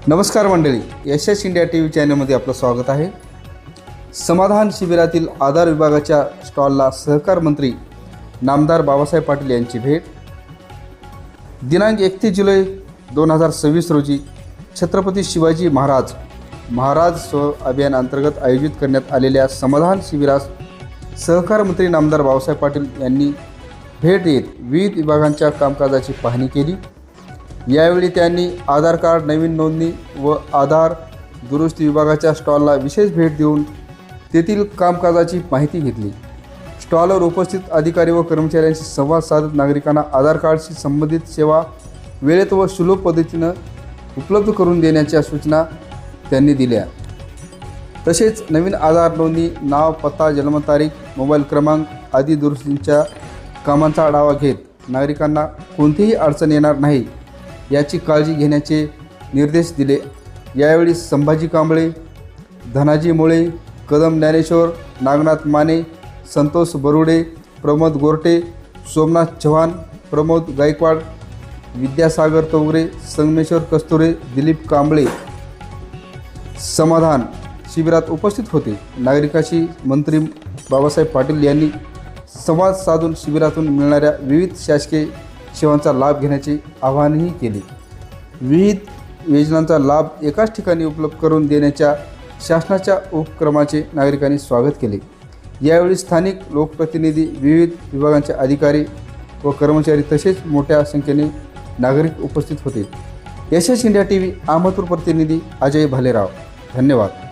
नमस्कार मंडळी, यशस India TV चॅनलमध्ये आपलं स्वागत आहे। समाधान शिबिरातील आधार विभागाच्या स्टॉलला सहकार मंत्री नामदार बाबासाहेब पाटील यांची भेट। दिनांक 31 जुलै 2026 रोजी छत्रपती शिवाजी महाराज स्व अभियान अंतर्गत आयोजित करण्यात आलेल्या समाधान शिबिरास सहकार मंत्री नामदार बाबासाहेब पाटील यांनी भेट देत विविध विभागांच्या कामकाजाची पाहणी केली। यावेळी त्यांनी आधार कार्ड नवीन नोंदणी व आधार दुरुस्ती विभागाच्या स्टॉलला विशेष भेट देऊन तेथील कामकाजाची माहिती घेतली। स्टॉलवर उपस्थित अधिकारी व कर्मचाऱ्यांशी संवाद साधत नागरिकांना आधार कार्डशी संबंधित सेवा वेळेत व सुलभ पद्धतीने उपलब्ध करून देण्याच्या सूचना त्यांनी दिल्या। तसेच नवीन आधार नोंदणी, नाव, पत्ता, जन्मतारीख, मोबाईल क्रमांक आदी दुरुस्तींच्या कामांचा आढावा घेत नागरिकांना कोणतीही अडचण येणार नाही याची काळजी घेण्याचे निर्देश दिले। यावेळी संभाजी कांबळे, धनाजी मुळे, कदम ज्ञानेश्वर, नागनाथ माने, संतोष बरुडे, प्रमोद गोरटे, सोमनाथ चव्हाण, प्रमोद गायकवाड, विद्यासागर तोगरे, संगमेश्वर कस्तुरे, दिलीप कांबळे समाधान शिबिरात उपस्थित होते। नागरिकांशी मंत्री बाबासाहेब पाटील यांनी संवाद साधून शिबिरातून मिळणाऱ्या विविध शासकीय सेवांचा लाभ घेण्याचे आवाहनही केले। विविध योजनांचा लाभ एकाच ठिकाणी उपलब्ध करून देण्याच्या शासनाच्या उपक्रमाचे नागरिकांनी स्वागत केले। यावेळी स्थानिक लोकप्रतिनिधी, विविध विभागांचे अधिकारी व कर्मचारी तसेच मोठ्या संख्येने नागरिक उपस्थित होते। यशस इंडिया TV अहमदपूर प्रतिनिधी अजय भालेराव। धन्यवाद।